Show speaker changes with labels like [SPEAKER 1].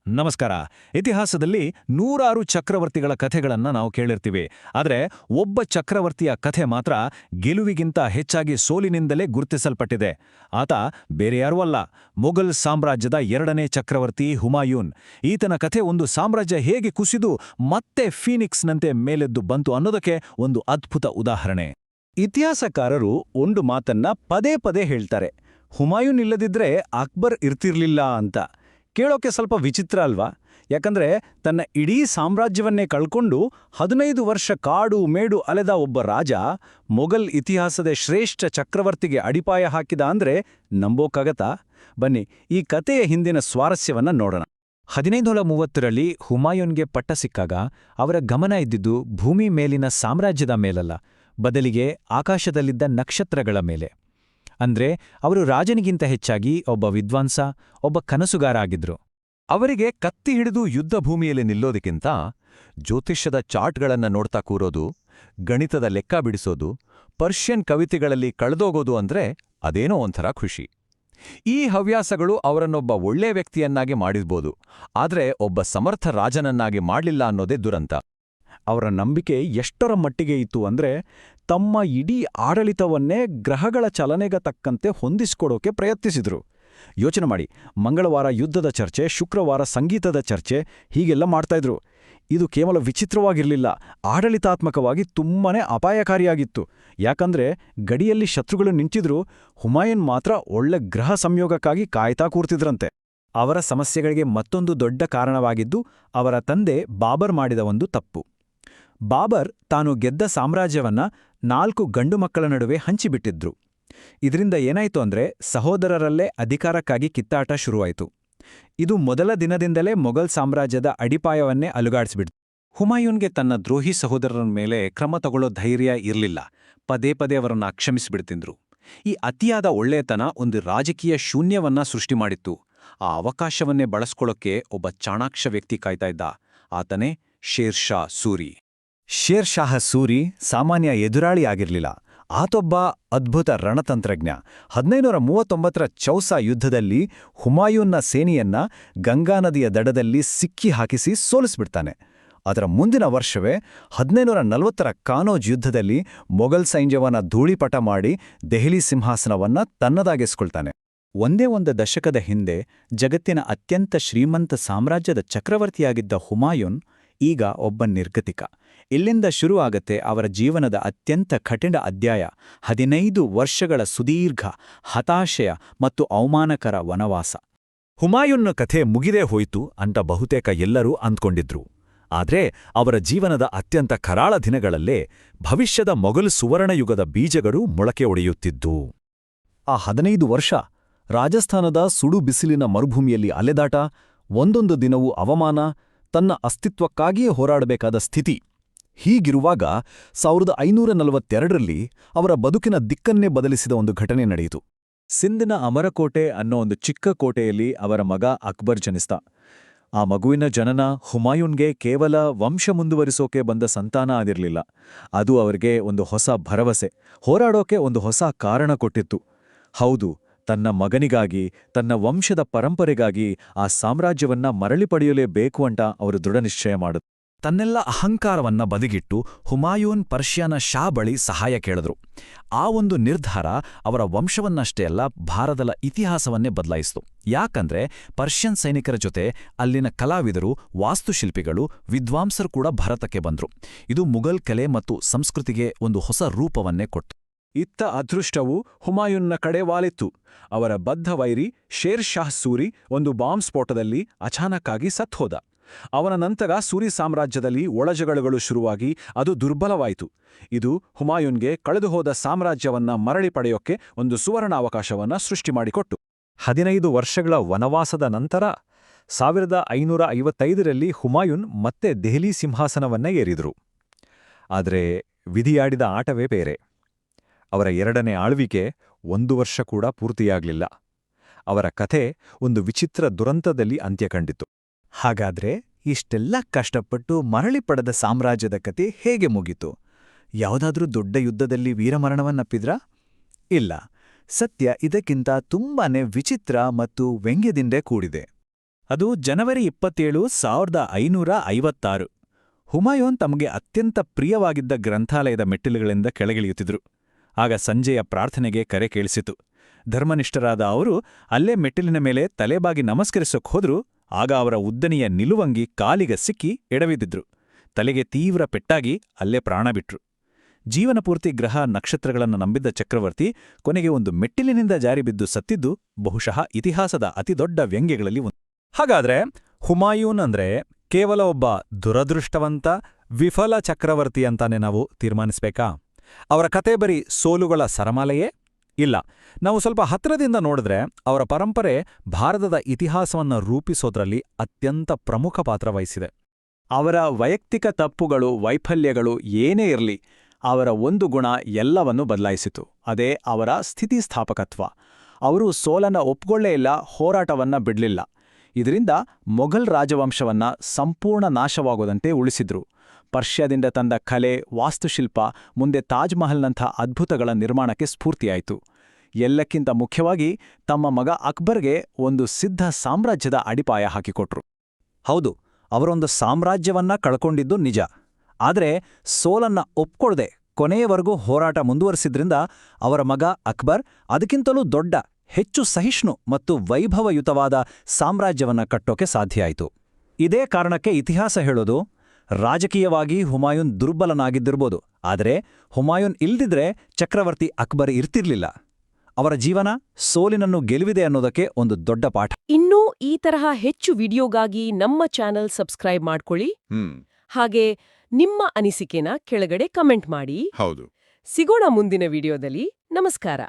[SPEAKER 1] ನಮಸ್ಕಾರ. ಇತಿಹಾಸದಲ್ಲಿ ನೂರಾರು ಚಕ್ರವರ್ತಿಗಳ ಕಥೆಗಳನ್ನ ನಾವು ಕೇಳಿರ್ತೀವಿ. ಆದರೆ ಒಬ್ಬ ಚಕ್ರವರ್ತಿಯ ಕಥೆ ಮಾತ್ರ ಗೆಲುವಿಗಿಂತ ಹೆಚ್ಚಾಗಿ ಸೋಲಿನಿಂದಲೇ ಗುರುತಿಸಲ್ಪಟ್ಟಿದೆ. ಆತ ಬೇರೆಯಾರೂ ಅಲ್ಲ, ಮೊಘಲ್ ಸಾಮ್ರಾಜ್ಯದ ಎರಡನೇ ಚಕ್ರವರ್ತಿ ಹುಮಾಯೂನ್. ಈತನ ಕಥೆ ಒಂದು ಸಾಮ್ರಾಜ್ಯ ಹೇಗೆ ಕುಸಿದು ಮತ್ತೆ ಫೀನಿಕ್ಸ್ನಂತೆ ಮೇಲೆದ್ದು ಬಂತು ಅನ್ನೋದಕ್ಕೆ ಒಂದು ಅದ್ಭುತ ಉದಾಹರಣೆ.
[SPEAKER 2] ಇತಿಹಾಸಕಾರರು ಒಂದು ಮಾತನ್ನ ಪದೇ ಪದೇ ಹೇಳ್ತಾರೆ, ಹುಮಾಯೂನ್ ಇಲ್ಲದಿದ್ರೆ ಅಕ್ಬರ್ ಇರ್ತಿರ್ಲಿಲ್ಲ ಅಂತ. ಕೇಳೋಕೆ ಸ್ವಲ್ಪ ವಿಚಿತ್ರ ಅಲ್ವಾ? ಯಾಕಂದ್ರೆ ತನ್ನ ಇಡೀ ಸಾಮ್ರಾಜ್ಯವನ್ನೇ ಕಳ್ಕೊಂಡು 15 ವರ್ಷ ಕಾಡು ಮೇಡು ಅಲೆದ ಒಬ್ಬ ರಾಜ ಮೊಘಲ್ ಇತಿಹಾಸದ ಶ್ರೇಷ್ಠ ಚಕ್ರವರ್ತಿಗೆ ಅಡಿಪಾಯ ಹಾಕಿದ ಅಂದ್ರೆ ನಂಬೋಕ್ಕಾಗತ್ತಾ? ಬನ್ನಿ ಈ ಕತೆಯ ಹಿಂದಿನ ಸ್ವಾರಸ್ಯವನ್ನ ನೋಡೋಣ.
[SPEAKER 1] 1530ರಲ್ಲಿ ಹುಮಾಯೂನ್ಗೆ ಪಟ್ಟ ಸಿಕ್ಕಾಗ ಅವರ ಗಮನ ಇದ್ದಿದ್ದು ಭೂಮಿ ಮೇಲಿನ ಸಾಮ್ರಾಜ್ಯದ ಮೇಲಲ್ಲ, ಬದಲಿಗೆ ಆಕಾಶದಲ್ಲಿದ್ದ ನಕ್ಷತ್ರಗಳ ಮೇಲೆ. ಅಂದ್ರೆ ಅವರು ರಾಜನಿಗಿಂತ ಹೆಚ್ಚಾಗಿ ಒಬ್ಬ ವಿದ್ವಾಂಸ, ಒಬ್ಬ ಕನಸುಗಾರ ಆಗಿದ್ರು.
[SPEAKER 3] ಅವರಿಗೆ ಕತ್ತಿ ಹಿಡಿದು ಯುದ್ಧ ಭೂಮಿಯಲ್ಲಿ ನಿಲ್ಲೋದಕ್ಕಿಂತ ಜ್ಯೋತಿಷ್ಯದ ಚಾರ್ಟ್ಗಳನ್ನ ನೋಡ್ತಾ ಕೂರೋದು, ಗಣಿತದ ಲೆಕ್ಕ ಬಿಡಿಸೋದು, ಪರ್ಷಿಯನ್ ಕವಿತೆಗಳಲ್ಲಿ ಕಳೆದೋಗೋದು ಅಂದ್ರೆ ಅದೇನೋ ಒಂಥರ ಖುಷಿ. ಈ ಹವ್ಯಾಸಗಳು ಅವರನ್ನೊಬ್ಬ ಒಳ್ಳೆ ವ್ಯಕ್ತಿಯನ್ನಾಗಿ ಮಾಡಿರ್ಬೋದು, ಆದ್ರೆ ಒಬ್ಬ ಸಮರ್ಥ ರಾಜನನ್ನಾಗಿ ಮಾಡ್ಲಿಲ್ಲ ಅನ್ನೋದೇ ದುರಂತ.
[SPEAKER 2] ಅವರ ನಂಬಿಕೆ ಎಷ್ಟರ ಮಟ್ಟಿಗೆ ಇತ್ತು ಅಂದ್ರೆ ತಮ್ಮ ಇಡೀ ಆಡಳಿತವನ್ನೇ ಗ್ರಹಗಳ ಚಲನೆಗೆ ತಕ್ಕಂತೆ ಹೊಂದಿಸ್ಕೊಡೋಕೆ ಪ್ರಯತ್ನಿಸಿದ್ರು. ಯೋಚನೆ ಮಾಡಿ, ಮಂಗಳವಾರ ಯುದ್ಧದ ಚರ್ಚೆ, ಶುಕ್ರವಾರ ಸಂಗೀತದ ಚರ್ಚೆ, ಹೀಗೆಲ್ಲ ಮಾಡ್ತಾಯಿದ್ರು. ಇದು ಕೇವಲ ವಿಚಿತ್ರವಾಗಿರಲಿಲ್ಲ, ಆಡಳಿತಾತ್ಮಕವಾಗಿ ತುಂಬಾನೇ ಅಪಾಯಕಾರಿಯಾಗಿತ್ತು. ಯಾಕಂದ್ರೆ ಗಡಿಯಲ್ಲಿ ಶತ್ರುಗಳು ನಿಂತಿದ್ರು, ಹುಮಾಯೂನ್ ಮಾತ್ರ ಒಳ್ಳೆ ಗ್ರಹ ಸಂಯೋಗಕ್ಕಾಗಿ ಕಾಯ್ತಾ ಕೂರ್ತಿದ್ರಂತೆ. ಅವರ ಸಮಸ್ಯೆಗಳಿಗೆ ಮತ್ತೊಂದು ದೊಡ್ಡ ಕಾರಣವಾಗಿದ್ದು ಅವರ ತಂದೆ ಬಾಬರ್ ಮಾಡಿದ ಒಂದು ತಪ್ಪು. ಬಾಬರ್ ತಾನು ಗೆದ್ದ ಸಾಮ್ರಾಜ್ಯವನ್ನ 4 ಗಂಡು ಮಕ್ಕಳ ನಡುವೆ ಹಂಚಿಬಿಟ್ಟಿದ್ರು. ಇದರಿಂದ ಏನಾಯ್ತು ಅಂದ್ರೆ ಸಹೋದರರಲ್ಲೇ ಅಧಿಕಾರಕ್ಕಾಗಿ ಕಿತ್ತಾಟ ಶುರುವಾಯಿತು. ಇದು ಮೊದಲ ದಿನದಿಂದಲೇ ಮೊಘಲ್ ಸಾಮ್ರಾಜ್ಯದ ಅಡಿಪಾಯವನ್ನೇ ಅಲುಗಾಡಿಸಿಬಿಡ್ತು. ಹುಮಾಯೂನ್ಗೆ ತನ್ನ ದ್ರೋಹಿ ಸಹೋದರರ ಮೇಲೆ ಕ್ರಮ ತಗೊಳ್ಳೋ ಧೈರ್ಯ ಇರಲಿಲ್ಲ. ಪದೇ ಪದೇ ಅವರನ್ನ ಕ್ಷಮಿಸಿಬಿಡ್ತಿದ್ರು. ಈ ಅತಿಯಾದ ಒಳ್ಳೆಯತನ ಒಂದು ರಾಜಕೀಯ ಶೂನ್ಯವನ್ನ ಸೃಷ್ಟಿ ಮಾಡಿತ್ತು. ಆ ಅವಕಾಶವನ್ನೇ ಬಳಸ್ಕೊಳ್ಳೋಕೆ ಒಬ್ಬ ಚಾಣಾಕ್ಷ ವ್ಯಕ್ತಿ ಕಾಯ್ತಾ ಇದ್ದ. ಆತನೇ ಶೇರ್ ಶಾ ಸೂರಿ. ಶೇರ್ ಶಾಹ ಸೂರಿ ಸಾಮಾನ್ಯ ಎದುರಾಳಿ ಆಗಿರಲಿಲ್ಲ. ಆತೊಬ್ಬ ಅದ್ಭುತ ರಣತಂತ್ರಜ್ಞ. 1539ರ ಚೌಸಾ ಯುದ್ಧದಲ್ಲಿ ಹುಮಾಯೂನ್ನ ಸೇನೆಯನ್ನ ಗಂಗಾ ನದಿಯ ದಡದಲ್ಲಿ ಸಿಕ್ಕಿ ಹಾಕಿಸಿ ಸೋಲಿಸ್ಬಿಡ್ತಾನೆ. ಅದರ ಮುಂದಿನ ವರ್ಷವೇ 1540ರ ಕಾನೋಜ್ ಯುದ್ಧದಲ್ಲಿ ಮೊಘಲ್ ಸೈನ್ಯವನ್ನ ಧೂಳಿಪಟ ಮಾಡಿ ದೆಹಲಿ ಸಿಂಹಾಸನವನ್ನ ತನ್ನದಾಗಿಸ್ಕೊಳ್ತಾನೆ. ಒಂದೇ ಒಂದು ದಶಕದ ಹಿಂದೆ ಜಗತ್ತಿನ ಅತ್ಯಂತ ಶ್ರೀಮಂತ ಸಾಮ್ರಾಜ್ಯದ ಚಕ್ರವರ್ತಿಯಾಗಿದ್ದ ಹುಮಾಯೂನ್ ಈಗ ಒಬ್ಬ ನಿರ್ಗತಿಕ. ಇಲ್ಲಿಂದ ಶುರುವಾಗತ್ತೆ ಅವರ ಜೀವನದ ಅತ್ಯಂತ ಕಠಿಣ ಅಧ್ಯಾಯ. 15 ವರ್ಷಗಳ ಸುದೀರ್ಘ ಹತಾಶೆಯ ಮತ್ತು ಅವಮಾನಕರ ವನವಾಸ.
[SPEAKER 1] ಹುಮಾಯೂನ್ನ ಕಥೆ ಮುಗಿದೇ ಹೋಯ್ತು ಅಂತ ಬಹುತೇಕ ಎಲ್ಲರೂ ಅಂದ್ಕೊಂಡಿದ್ರು. ಆದ್ರೆ ಅವರ ಜೀವನದ ಅತ್ಯಂತ ಕರಾಳ ದಿನಗಳಲ್ಲೇ ಭವಿಷ್ಯದ ಮೊಘಲ್ ಸುವರ್ಣಯುಗದ ಬೀಜಗಳು ಮೊಳಕೆ ಒಡೆಯುತ್ತಿದ್ದು.
[SPEAKER 2] ಆ 15 ವರ್ಷ ರಾಜಸ್ಥಾನದ ಸುಡು ಬಿಸಿಲಿನ ಮರುಭೂಮಿಯಲ್ಲಿ ಅಲೆದಾಟ, ಒಂದೊಂದು ದಿನವೂ ಅವಮಾನ, ತನ್ನ ಅಸ್ತಿತ್ವಕ್ಕಾಗಿಯೇ ಹೋರಾಡಬೇಕಾದ ಸ್ಥಿತಿ. ಹೀಗಿರುವಾಗ 1542ರಲ್ಲಿ ಅವರ ಬದುಕಿನ ದಿಕ್ಕನ್ನೇ ಬದಲಿಸಿದ ಒಂದು ಘಟನೆ ನಡೆಯಿತು.
[SPEAKER 1] ಸಿಂಧ್ನ ಅಮರಕೋಟೆ ಅನ್ನೋ ಒಂದು ಚಿಕ್ಕ ಕೋಟೆಯಲ್ಲಿ ಅವರ ಮಗ ಅಕ್ಬರ್ ಜನಿಸ್ತ. ಆ ಮಗುವಿನ ಜನನ ಹುಮಾಯೂನ್ಗೆ ಕೇವಲ ವಂಶ ಮುಂದುವರಿಸೋಕೆ ಬಂದ ಸಂತಾನ ಆಗಿರಲಿಲ್ಲ. ಅದು ಅವರಿಗೆ ಒಂದು ಹೊಸ ಭರವಸೆ, ಹೋರಾಡೋಕೆ ಒಂದು ಹೊಸ ಕಾರಣ ಕೊಟ್ಟಿತ್ತು. ಹೌದು, ತನ್ನ ಮಗನಿಗಾಗಿ, ತನ್ನ ವಂಶದ ಪರಂಪರೆಗಾಗಿ ಆ ಸಾಮ್ರಾಜ್ಯವನ್ನ ಮರಳಿ ಪಡೆಯಲೇಬೇಕು ಅಂತ ಅವರು ದೃಢನಿಶ್ಚಯ ಮಾಡಿದ್ರು.
[SPEAKER 2] ತನ್ನೆಲ್ಲ ಅಹಂಕಾರವನ್ನ ಬದಿಗಿಟ್ಟು ಹುಮಾಯೂನ್ ಪರ್ಷಿಯನ ಶಾ ಬಳಿ ಸಹಾಯ ಕೇಳಿದ್ರು. ಆ ಒಂದು ನಿರ್ಧಾರ ಅವರ ವಂಶವನ್ನಷ್ಟೇ ಅಲ್ಲ, ಭಾರತದ ಇತಿಹಾಸವನ್ನೇ ಬದಲಾಯಿಸಿತು. ಯಾಕಂದ್ರೆ ಪರ್ಷಿಯನ್ ಸೈನಿಕರ ಜೊತೆ ಅಲ್ಲಿನ ಕಲಾವಿದರು, ವಾಸ್ತುಶಿಲ್ಪಿಗಳು, ವಿದ್ವಾಂಸರು ಕೂಡ ಭಾರತಕ್ಕೆ ಬಂದ್ರು. ಇದು ಮುಘಲ್ ಕಲೆ ಮತ್ತು ಸಂಸ್ಕೃತಿಗೆ ಒಂದು ಹೊಸ ರೂಪವನ್ನೇ ಕೊಟ್ಟು.
[SPEAKER 1] ಇತ್ತ ಅದೃಷ್ಟವು ಹುಮಾಯೂನ್ನ ಕಡೆ ವಾಲಿತ್ತು. ಅವರ ಬದ್ಧ ವೈರಿ ಶೇರ್ ಶಾಹ್ ಸೂರಿ ಒಂದು ಬಾಂಬ್ ಸ್ಫೋಟದಲ್ಲಿ ಅಚಾನಕ್ಕಾಗಿ ಸತ್ಹೋದ. ಅವನ ನಂತರ ಸೂರಿ ಸಾಮ್ರಾಜ್ಯದಲ್ಲಿ ಒಳಜಗಳಗಳು ಶುರುವಾಗಿ ಅದು ದುರ್ಬಲವಾಯಿತು. ಇದು ಹುಮಾಯೂನ್ಗೆ ಕಳೆದುಹೋದ ಸಾಮ್ರಾಜ್ಯವನ್ನ ಮರಳಿ ಪಡೆಯೋಕ್ಕೆ ಒಂದು ಸುವರ್ಣಾವಕಾಶವನ್ನ ಸೃಷ್ಟಿ ಮಾಡಿಕೊಟ್ಟು.
[SPEAKER 2] 15 ವರ್ಷಗಳ ವನವಾಸದ ನಂತರ 1555ರಲ್ಲಿ ಹುಮಾಯೂನ್ ಮತ್ತೆ ದೆಹಲಿ ಸಿಂಹಾಸನವನ್ನ ಏರಿದ್ರು. ಆದರೆ ವಿಧಿಯಾಡಿದ ಆಟವೇ ಬೇರೆ. ಅವರ ಎರಡನೇ ಆಳ್ವಿಕೆ 1 ವರ್ಷ ಕೂಡ ಪೂರ್ತಿಯಾಗಲಿಲ್ಲ. ಅವರ ಕಥೆ ಒಂದು ವಿಚಿತ್ರ ದುರಂತದಲ್ಲಿ ಅಂತ್ಯ ಕಂಡಿತು. ಹಾಗಾದ್ರೆ ಇಷ್ಟೆಲ್ಲ ಕಷ್ಟಪಟ್ಟು ಮರಳಿ ಪಡೆದ ಸಾಮ್ರಾಜ್ಯದ ಕತೆ ಹೇಗೆ ಮುಗಿತು? ಯಾವುದಾದ್ರೂ ದೊಡ್ಡ ಯುದ್ಧದಲ್ಲಿ ವೀರಮರಣವನ್ನಪ್ಪಿದ್ರಾ? ಇಲ್ಲ, ಸತ್ಯ ಇದಕ್ಕಿಂತ ತುಂಬಾನೇ ವಿಚಿತ್ರ ಮತ್ತು ವ್ಯಂಗ್ಯದಿಂದ ಕೂಡಿದೆ. ಅದು ಜನವರಿ 27, 1556. ಹುಮಾಯೂನ್ ತಮಗೆ ಅತ್ಯಂತ ಪ್ರಿಯವಾಗಿದ್ದ ಗ್ರಂಥಾಲಯದ ಮೆಟ್ಟಿಲುಗಳಿಂದ ಕೆಳಗಿಳಿಯುತ್ತಿದ್ರು. ಆಗ ಸಂಜೆಯ ಪ್ರಾರ್ಥನೆಗೆ ಕರೆ ಕೇಳಿಸಿತು. ಧರ್ಮನಿಷ್ಠರಾದ ಅವರು ಅಲ್ಲೇ ಮೆಟ್ಟಿಲಿನ ಮೇಲೆ ತಲೆಬಾಗಿ ನಮಸ್ಕರಿಸೋಕ್ ಹೋದ್ರು. ಆಗ ಅವರ ಉದ್ದನೆಯ ನಿಲುವಂಗಿ ಕಾಲಿಗೆ ಸಿಕ್ಕಿ ಎಡವಿದಿದ್ರು. ತಲೆಗೆ ತೀವ್ರ ಪೆಟ್ಟಾಗಿ ಅಲ್ಲೇ ಪ್ರಾಣ ಬಿಟ್ರು. ಜೀವನಪೂರ್ತಿ ಗ್ರಹ ನಕ್ಷತ್ರಗಳನ್ನು ನಂಬಿದ್ದ ಚಕ್ರವರ್ತಿ ಕೊನೆಗೆ ಒಂದು ಮೆಟ್ಟಿಲಿನಿಂದ ಜಾರಿಬಿದ್ದು ಸತ್ತಿದ್ದು ಬಹುಶಃ ಇತಿಹಾಸದ ಅತಿದೊಡ್ಡ ವ್ಯಂಗ್ಯಗಳಲ್ಲಿ ಒಂದು.
[SPEAKER 4] ಹಾಗಾದ್ರೆ ಹುಮಾಯೂನ್ ಅಂದ್ರೆ ಕೇವಲ ಒಬ್ಬ ದುರದೃಷ್ಟವಂತ, ವಿಫಲ ಚಕ್ರವರ್ತಿ ಅಂತಾನೆ ನಾವು ತೀರ್ಮಾನಿಸ್ಬೇಕಾ? ಅವರ ಕತೆ ಬರೀ ಸೋಲುಗಳ ಸರಮಾಲೆಯೇ? ಇಲ್ಲ. ನಾವು ಸ್ವಲ್ಪ ಹತ್ತಿರದಿಂದ ನೋಡಿದ್ರೆ ಅವರ ಪರಂಪರೆ ಭಾರತದ ಇತಿಹಾಸವನ್ನ ರೂಪಿಸೋದ್ರಲ್ಲಿ ಅತ್ಯಂತ ಪ್ರಮುಖ ಪಾತ್ರ ವಹಿಸಿದೆ.
[SPEAKER 2] ಅವರ ವೈಯಕ್ತಿಕ ತಪ್ಪುಗಳು, ವೈಫಲ್ಯಗಳು ಏನೇ ಇರಲಿ, ಅವರ ಒಂದು ಗುಣ ಎಲ್ಲವನ್ನೂ ಬದಲಾಯಿಸಿತು. ಅದೇ ಅವರ ಸ್ಥಿತಿಸ್ಥಾಪಕತ್ವ. ಅವರು ಸೋಲನ್ನ ಒಪ್ಕೊಳ್ಳೇ ಇಲ್ಲ, ಹೋರಾಟವನ್ನ ಬಿಡ್ಲಿಲ್ಲ. ಇದರಿಂದ ಮೊಘಲ್ ರಾಜವಂಶವನ್ನ ಸಂಪೂರ್ಣ ನಾಶವಾಗೋದಂತೆ ಉಳಿಸಿದ್ರು. ಪರ್ಷ್ಯಾದಿಂದ ತಂದ ಕಲೆ, ವಾಸ್ತುಶಿಲ್ಪ ಮುಂದೆ ತಾಜ್ ಮಹಲ್ನಂಥ ಅದ್ಭುತಗಳ ನಿರ್ಮಾಣಕ್ಕೆ ಸ್ಫೂರ್ತಿಯಾಯಿತು. ಎಲ್ಲಕ್ಕಿಂತ ಮುಖ್ಯವಾಗಿ ತಮ್ಮ ಮಗ ಅಕ್ಬರ್ಗೆ ಒಂದು ಸಿದ್ಧ ಸಾಮ್ರಾಜ್ಯದ ಅಡಿಪಾಯ ಹಾಕಿಕೊಟ್ರು.
[SPEAKER 4] ಹೌದು, ಅವರೊಂದು ಸಾಮ್ರಾಜ್ಯವನ್ನ ಕಳ್ಕೊಂಡಿದ್ದು ನಿಜ. ಆದ್ರೆ ಸೋಲನ್ನ ಒಪ್ಕೊಳ್ದೆ ಕೊನೆಯವರೆಗೂ ಹೋರಾಟ ಮುಂದುವರಿಸಿದ್ರಿಂದ ಅವರ ಮಗ ಅಕ್ಬರ್ ಅದಕ್ಕಿಂತಲೂ ದೊಡ್ಡ, ಹೆಚ್ಚು ಸಹಿಷ್ಣು ಮತ್ತು ವೈಭವಯುತವಾದ ಸಾಮ್ರಾಜ್ಯವನ್ನ ಕಟ್ಟೋಕೆ ಸಾಧ್ಯ ಆಯಿತು. ಇದೇ ಕಾರಣಕ್ಕೆ ಇತಿಹಾಸ ಹೇಳೋದು, ರಾಜಕೀಯವಾಗಿ ಹುಮಾಯೂನ್ ದುರ್ಬಲನಾಗಿದ್ದಿರ್ಬೋದು, ಆದರೆ ಹುಮಾಯೂನ್ ಇಲ್ದಿದ್ರೆ ಚಕ್ರವರ್ತಿ ಅಕ್ಬರ್ ಇರ್ತಿರ್ಲಿಲ್ಲ. ಅವರ ಜೀವನ ಸೋಲಿನನ್ನು ಗೆಲುವಿದೆ ಅನ್ನೋದಕ್ಕೆ ಒಂದು ದೊಡ್ಡ ಪಾಠ.
[SPEAKER 5] ಇನ್ನೂ ಈ ತರಹ ಹೆಚ್ಚು ವಿಡಿಯೋಗಾಗಿ ನಮ್ಮ ಚಾನೆಲ್ ಸಬ್ಸ್ಕ್ರೈಬ್ ಮಾಡ್ಕೊಳ್ಳಿ. ಹಾಗೆ ನಿಮ್ಮ ಅನಿಸಿಕೆನ ಕೆಳಗಡೆ ಕಮೆಂಟ್ ಮಾಡಿ.
[SPEAKER 6] ಹೌದು.
[SPEAKER 5] ಸಿಗೋಣ ಮುಂದಿನ ವಿಡಿಯೋದಲ್ಲಿ. ನಮಸ್ಕಾರ.